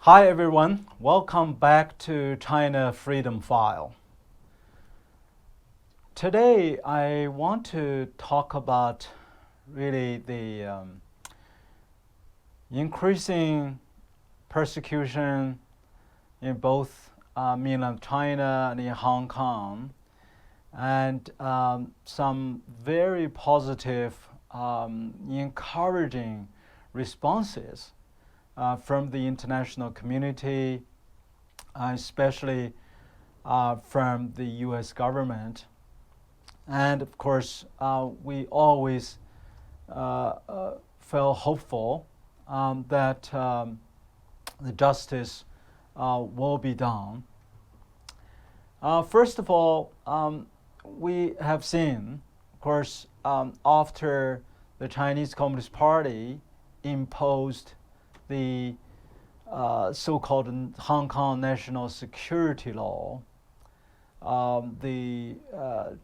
Hi everyone, welcome back to China Freedom File. Today I want to talk about really the increasing persecution in both mainland China and in Hong Kong, and some very positive, encouraging responses from the international community, especially from the U.S. government. And of course, we always feel hopeful that the justice will be done. First of all, we have seen, of course, after the Chinese Communist Party imposed the so-called Hong Kong National Security Law, the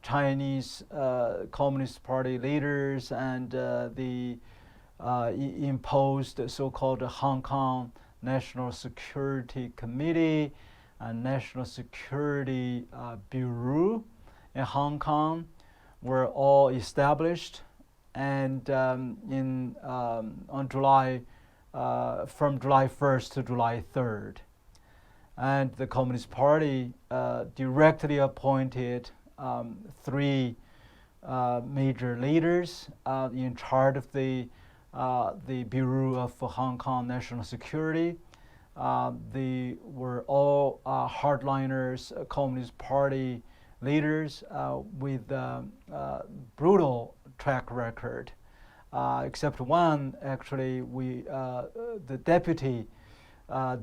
Chinese Communist Party leaders and the imposed so-called Hong Kong National Security Committee and National Security Bureau in Hong Kong were all established, and on July from July 1st to July 3rd. And the Communist Party directly appointed three major leaders in charge of the Bureau of Hong Kong National Security. They were all hardliners, Communist Party leaders with brutal track record. Except one, actually, the deputy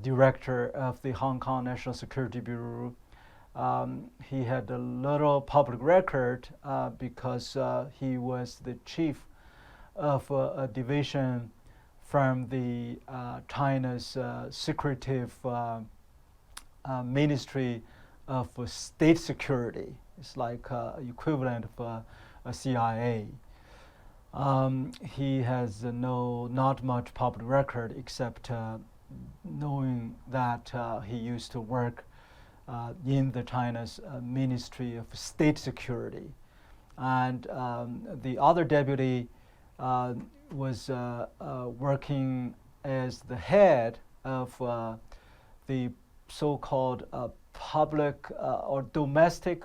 director of the Hong Kong National Security Bureau, he had a little public record because he was the chief of a division from the China's secretive Ministry of State Security. It's like equivalent of a CIA. He has not much public record except knowing that he used to work in the China's Ministry of State Security. And the other deputy was working as the head of the so-called public or domestic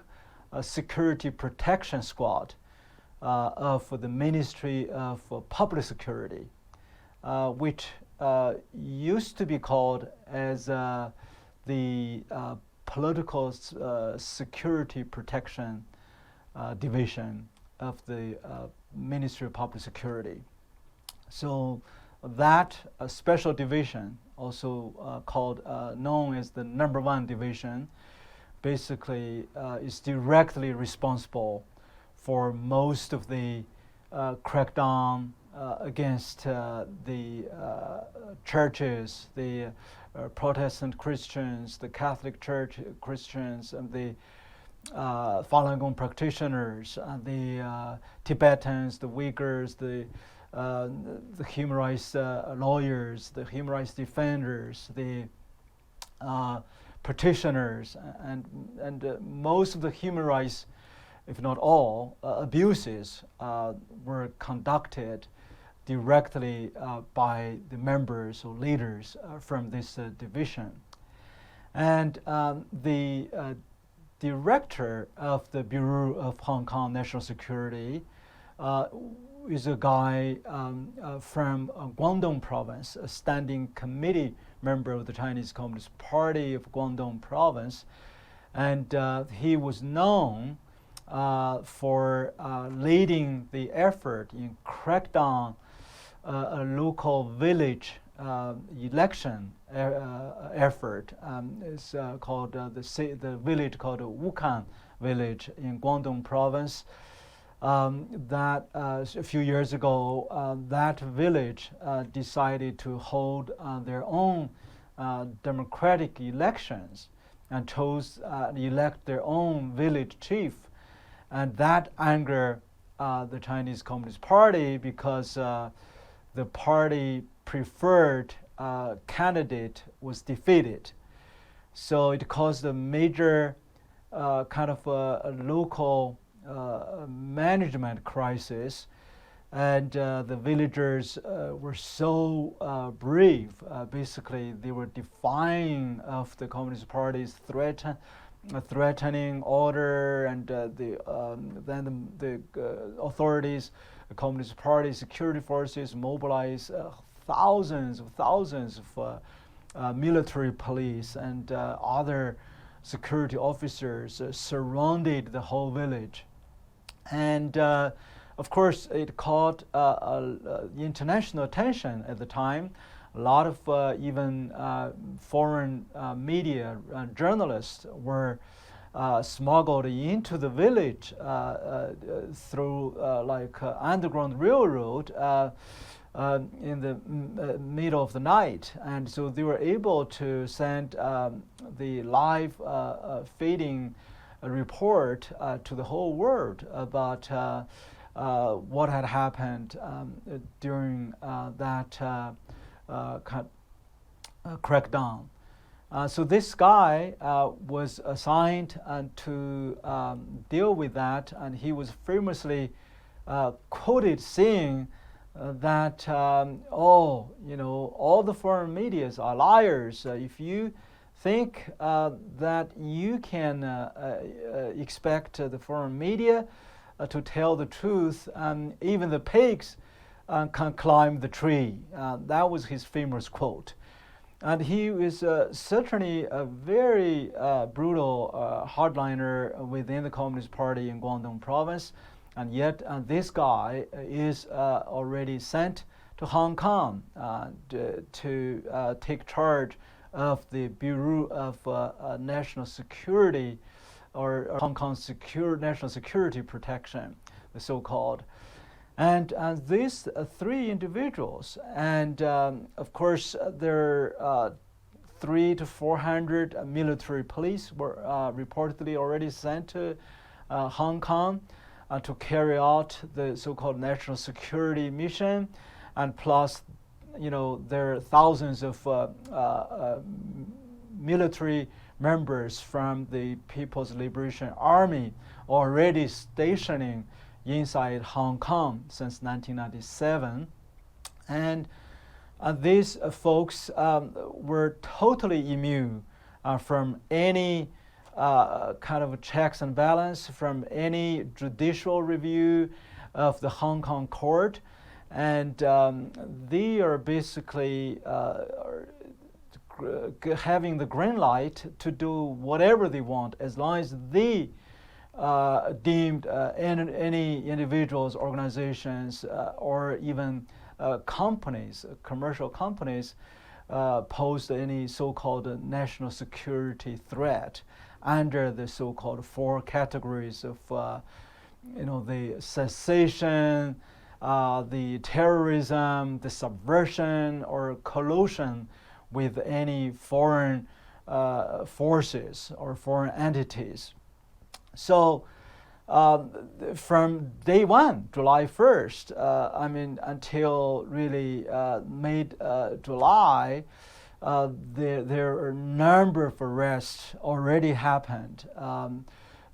security protection squad of the Ministry of Public Security, which used to be called as the Political Security Protection Division of the Ministry of Public Security. So that special division, also called known as the number 1 division, basically is directly responsible for most of the crackdown against the churches, the Protestant Christians, the Catholic Church Christians, and the Falun Gong practitioners, the Tibetans, the Uyghurs, the human rights lawyers, the human rights defenders, the petitioners, and most of the human rights, if not all, abuses were conducted directly by the members or leaders from this division. And the director of the Bureau of Hong Kong National Security is a guy from Guangdong province, a standing committee member of the Chinese Communist Party of Guangdong province. And he was known for leading the effort in crackdown a local village election effort. It's called the village called Wukan village in Guangdong province. That a few years ago, that village decided to hold their own democratic elections and chose elect their own village chief. And that angered the Chinese Communist Party because the party preferred candidate was defeated. So it caused a major kind of a local management crisis, and the villagers were so brave. Basically, they were defying of the Communist Party's threatening order, and then the authorities, the Communist Party security forces mobilized thousands of military police and other security officers surrounded the whole village. And of course, it caught international attention at the time. A lot of even foreign media journalists were smuggled into the village through underground railroad in the middle of the night, and so they were able to send the live feeding report to the whole world about what had happened during that crackdown. So this guy was assigned to deal with that, and he was famously quoted saying that all the foreign medias are liars. If you think that you can expect the foreign media to tell the truth, even the pigs can climb the tree. That was his famous quote. And he was certainly a very brutal hardliner within the Communist Party in Guangdong province. And yet this guy is already sent to Hong Kong to take charge of the Bureau of National Security, or Hong Kong National Security Protection, the so-called. And these three individuals, and of course there are 300 to 400 military police were reportedly already sent to Hong Kong to carry out the so-called national security mission, and plus, there are thousands of military members from the People's Liberation Army already stationing inside Hong Kong since 1997. And these folks were totally immune from any kind of checks and balance, from any judicial review of the Hong Kong court. And they are basically having the green light to do whatever they want, as long as they deemed any individuals, organizations, or even companies, commercial companies, posed any so-called national security threat under the so-called 4 categories of, the cessation, the terrorism, the subversion, or collusion with any foreign forces or foreign entities. So from day one, July 1st, until really mid-July, there are a number of arrests already happened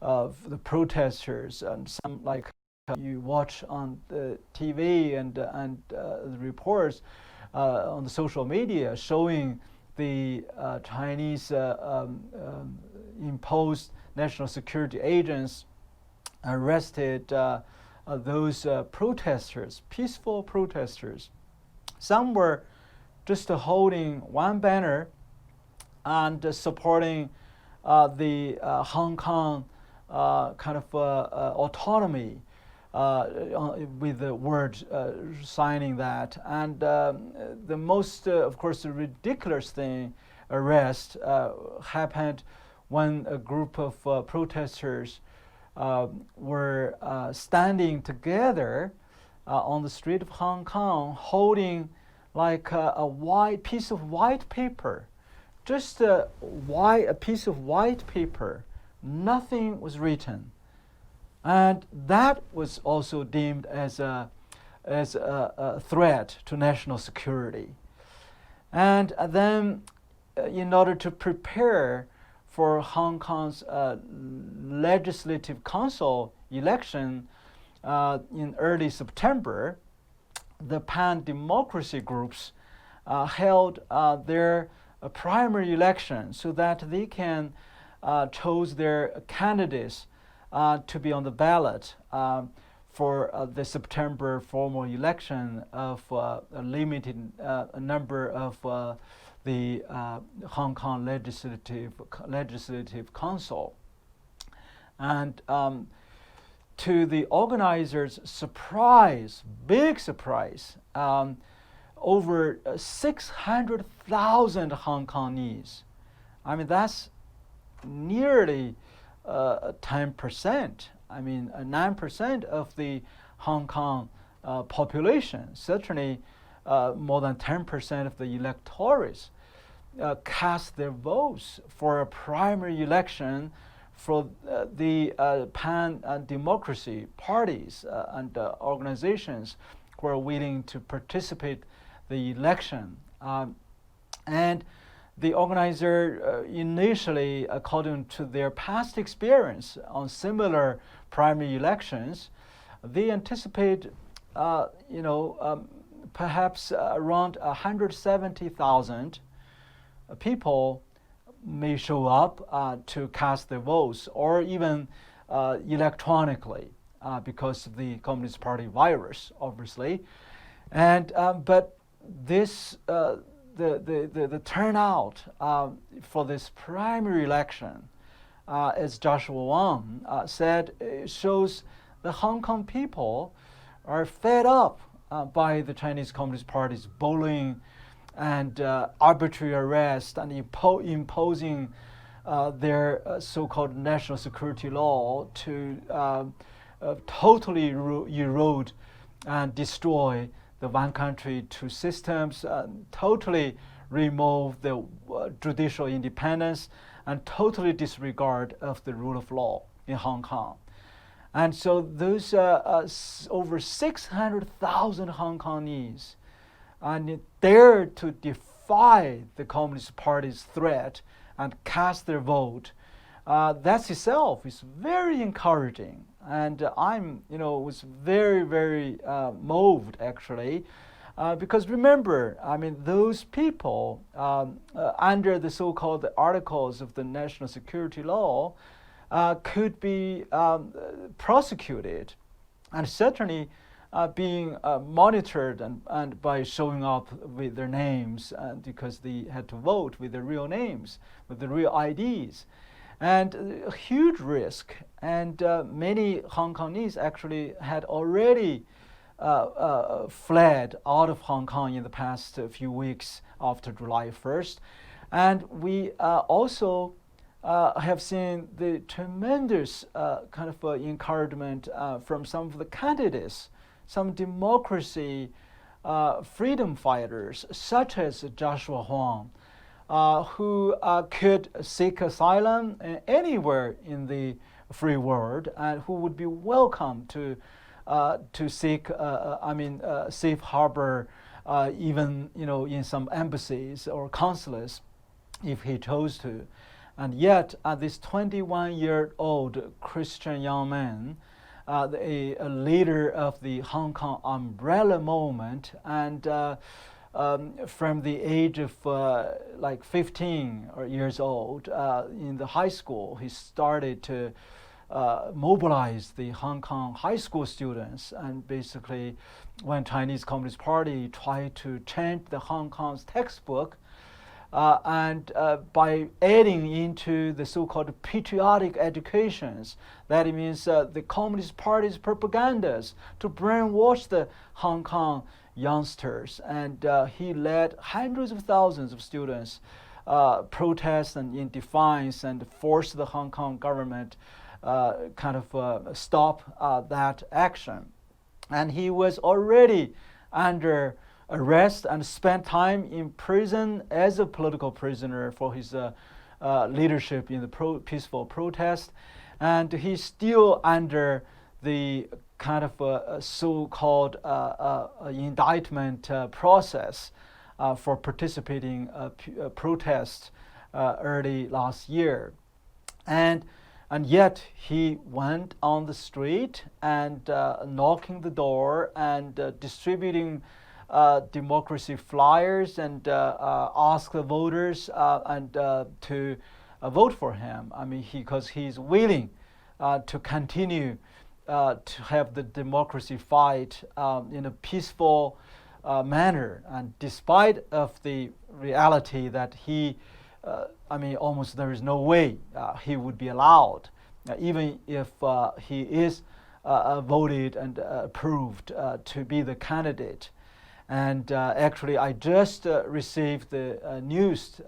of the protesters, and some, like you watch on the TV and the reports on the social media showing the Chinese imposed national security agents arrested those protesters, peaceful protesters. Some were just holding one banner and supporting the Hong Kong kind of autonomy with the word signing that. And the most, of course, the ridiculous arrest happened when a group of protesters were standing together on the street of Hong Kong, holding like a white piece of white paper, just a piece of white paper. Nothing was written, and that was also deemed as a threat to national security. And then in order to prepare for Hong Kong's Legislative Council election in early September, the pan-democracy groups held their primary election so that they can choose their candidates to be on the ballot for the September formal election of a limited number of the Hong Kong Legislative Council. And to the organizers' surprise, big surprise, over 600,000 Hong Kongese. I mean, that's nearly 10%. I mean, 9% of the Hong Kong population, certainly more than 10% of the electors cast their votes for a primary election for the pan-democracy parties and organizations who are willing to participate the election. And the organizer initially, according to their past experience on similar primary elections, they anticipate, perhaps around 170,000 people may show up to cast their votes, or even electronically, because of the Communist Party virus, obviously. And but this the turnout for this primary election, as Joshua Wong said, shows the Hong Kong people are fed up by the Chinese Communist Party's bullying and arbitrary arrest and imposing their so-called national security law to totally erode and destroy the one country, two systems, totally remove the judicial independence, and totally disregard of the rule of law in Hong Kong. And so those over 600,000 Hong Kongese dared to defy the Communist Party's threat and cast their vote. That itself is very encouraging. And I'm, was very, very moved, actually, because remember, I mean, those people under the so-called articles of the national security law could be prosecuted, and certainly being monitored and by showing up with their names, because they had to vote with their real names, with the real IDs. And a huge risk, and many Hong Kongese actually had already fled out of Hong Kong in the past few weeks after July 1st. And we also have seen the tremendous kind of encouragement from some of the candidates, some democracy freedom fighters, such as Joshua Huang, who could seek asylum anywhere in the free world, and who would be welcome to seek, safe harbor, even in some embassies or consulates, if he chose to. And yet, this 21-year-old Christian young man, a leader of the Hong Kong umbrella movement, and from the age of 15 years old, in the high school, he started to mobilize the Hong Kong high school students. And basically, when Chinese Communist Party tried to change the Hong Kong's textbook, and by adding into the so-called patriotic educations, that means the Communist Party's propagandas to brainwash the Hong Kong youngsters. And he led hundreds of thousands of students protest and in defiance, and forced the Hong Kong government stop that action. And he was already under arrest and spent time in prison as a political prisoner for his leadership in the peaceful protest. And he's still under the kind of so-called indictment process for participating protests early last year. And yet he went on the street and knocking the door and distributing democracy flyers and ask the voters to vote for him. I mean, because he's willing to continue to have the democracy fight in a peaceful manner, and despite of the reality that he, almost there is no way he would be allowed, even if he is voted and approved to be the candidate. And actually, I just received the news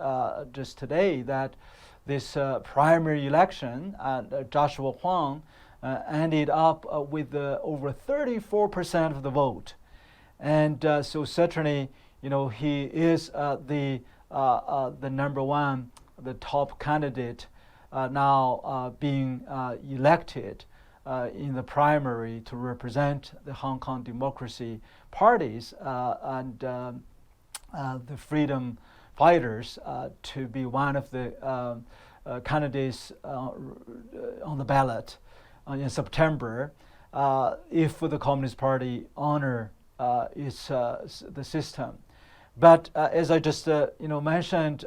just today that this primary election, Joshua Huang ended up with over 34% of the vote. And so certainly, he is the number one, the top candidate now being elected in the primary to represent the Hong Kong democracy parties and the freedom fighters to be one of the candidates on the ballot in September if the Communist Party honor the system. But as I just mentioned,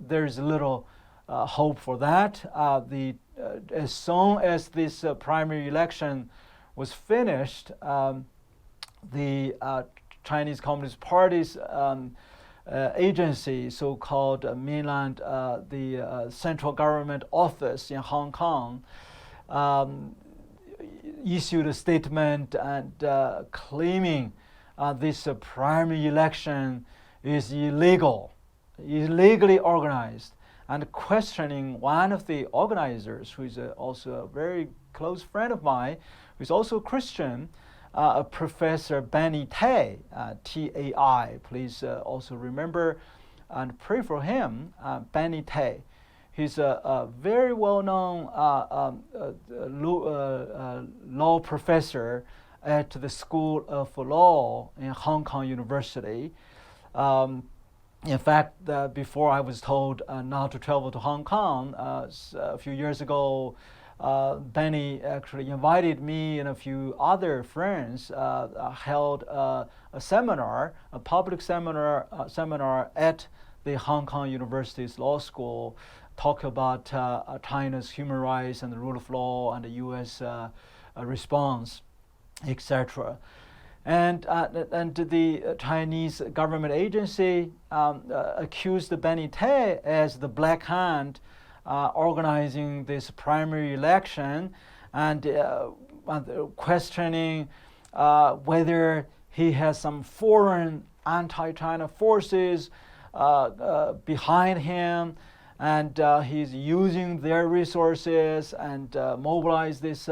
there's a little hope for that. As soon as this primary election was finished, the Chinese Communist Party's agency, so-called mainland, the central government office in Hong Kong, issued a statement and claiming this primary election is illegally organized, and questioning one of the organizers, who is also a very close friend of mine, who is also a Christian, Professor Benny Tai, T-A-I. Please also remember and pray for him, Benny Tai. He's a very well-known law professor at the School of Law in Hong Kong University. In fact, before I was told not to travel to Hong Kong, a few years ago, Benny actually invited me and a few other friends, held a seminar, a public seminar at the Hong Kong University's law school, talk about China's human rights and the rule of law and the U.S. Response, etc. And the Chinese government agency accused Benny Tai as the Black Hand organizing this primary election, and questioning whether he has some foreign anti-China forces behind him, and he's using their resources and mobilize this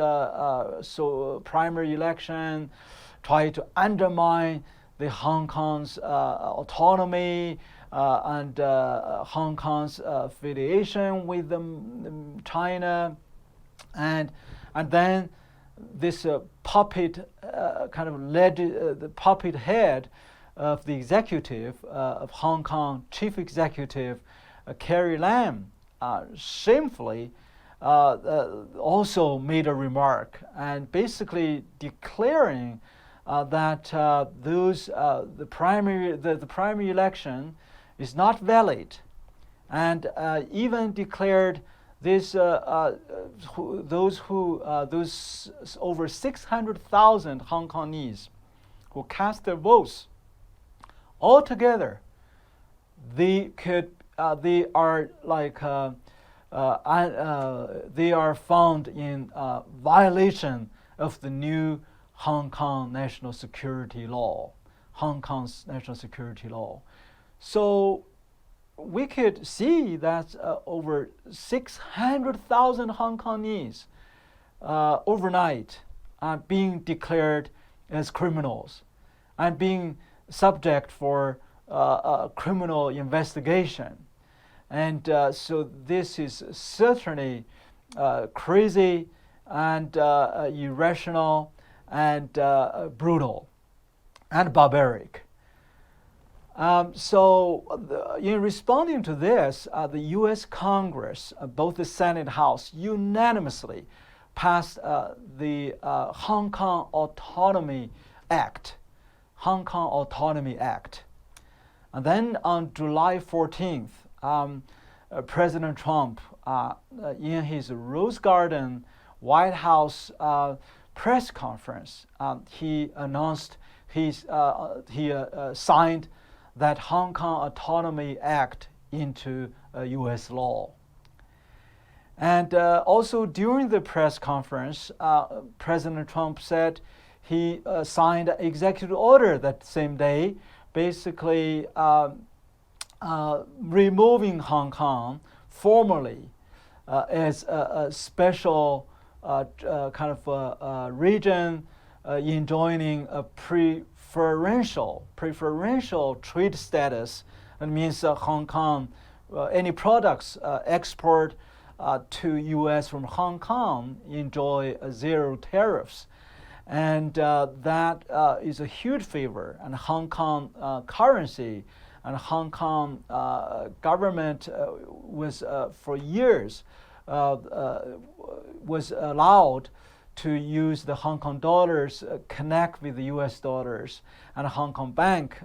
primary election, try to undermine the Hong Kong's autonomy and Hong Kong's affiliation with China, and then this puppet the puppet head of the executive of Hong Kong, chief executive Carrie Lam, shamefully also made a remark and basically declaring that the primary election is not valid, and even declared those over 600,000 Hong Kongese who cast their votes altogether, they are found in violation of the new Hong Kong national security law, Hong Kong's national security law. So we could see that over 600,000 Hong Kongese overnight are being declared as criminals and being subject for criminal investigation. And so this is certainly crazy and irrational and brutal and barbaric. In responding to this, the U.S. Congress, both the Senate and House, unanimously passed the Hong Kong Autonomy Act. Hong Kong Autonomy Act. And then on July 14th, President Trump, in his Rose Garden White House press conference, he announced he signed that Hong Kong Autonomy Act into U.S. law. And also during the press conference, President Trump said he signed an executive order that same day, basically removing Hong Kong formally as a special kind of region enjoying a preferential trade status. That means Hong Kong, any products export to U.S. from Hong Kong enjoy zero tariffs. And that is a huge favor. And Hong Kong currency and Hong Kong government was for years was allowed to use the Hong Kong dollars, connect with the U.S. dollars, and Hong Kong Bank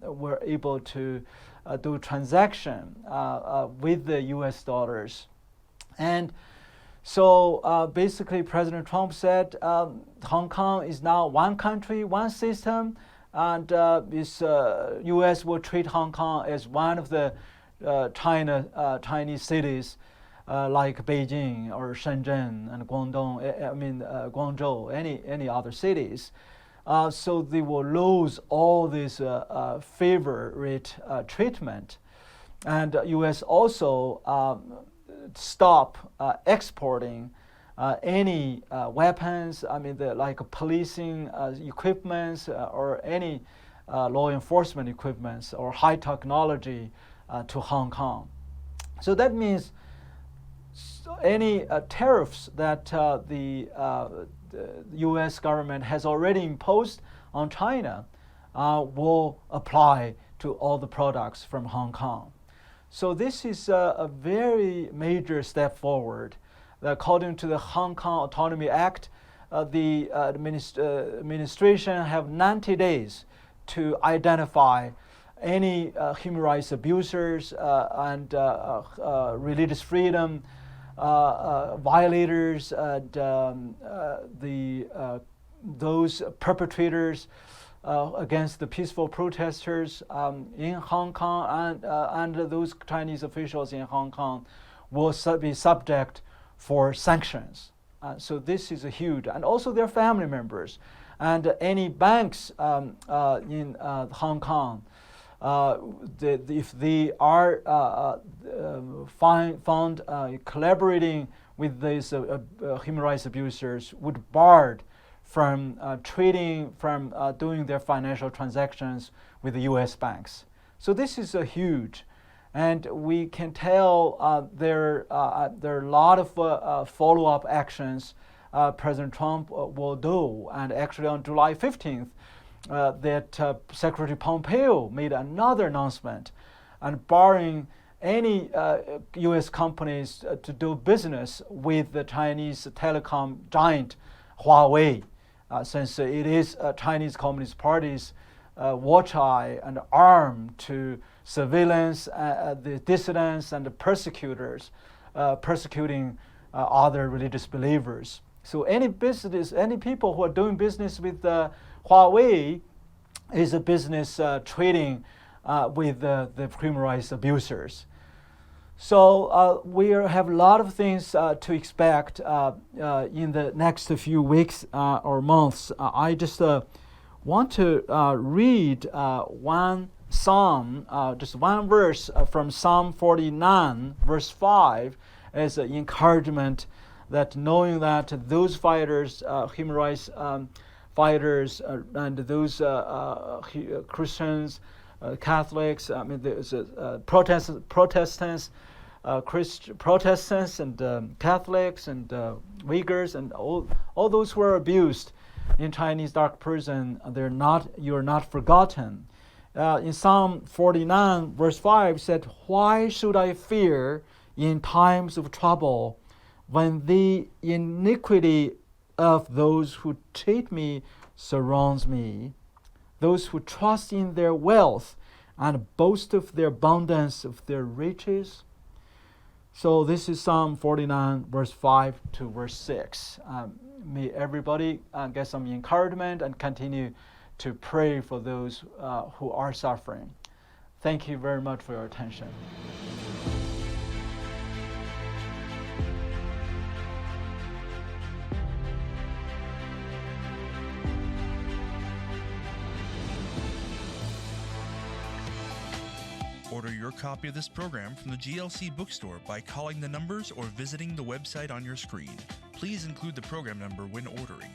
were able to do transaction with the U.S. dollars. And so basically President Trump said Hong Kong is now one country, one system, and U.S. will treat Hong Kong as one of the Chinese cities like Beijing or Shenzhen and Guangdong, Guangzhou, any other cities. So they will lose all this favorite treatment. And U.S. also stop exporting any weapons, like policing equipments or any law enforcement equipments or high technology to Hong Kong. So that means any tariffs that the U.S. government has already imposed on China will apply to all the products from Hong Kong. So this is a very major step forward. According to the Hong Kong Autonomy Act, the administration have 90 days to identify any human rights abusers and religious freedom violators, and those perpetrators against the peaceful protesters in Hong Kong, and those Chinese officials in Hong Kong will be subject for sanctions. So this is a huge, and also their family members, and any banks in Hong Kong, if they are found collaborating with these human rights abusers, would barred from trading, from doing their financial transactions with the U.S. banks. So this is a huge, and we can tell there are a lot of follow-up actions President Trump will do. And actually on July 15th, that Secretary Pompeo made another announcement and barring any U.S. companies to do business with the Chinese telecom giant Huawei, since it is Chinese Communist Party's watch eye and arm to surveillance the dissidents and the persecutors, persecuting other religious believers. So any business, any people who are doing business with Huawei is a business trading with the human rights abusers. So we have a lot of things to expect in the next few weeks or months. I just want to read one psalm, just one verse from Psalm 49, verse 5, as an encouragement that knowing that those fighters, human rights fighters, and those Christians, Catholics, there's Protestants, Protestants and Catholics and Uyghurs and all those who are abused in Chinese dark prison, you're not forgotten. In Psalm 49, verse 5 said, "Why should I fear in times of trouble, when the iniquity of those who cheat me surrounds me, those who trust in their wealth and boast of the abundance of their riches?" So this is Psalm 49, verse 5 to verse 6. May everybody get some encouragement and continue to pray for those who are suffering. Thank you very much for your attention. Order your copy of this program from the GLC bookstore by calling the numbers or visiting the website on your screen. Please include the program number when ordering.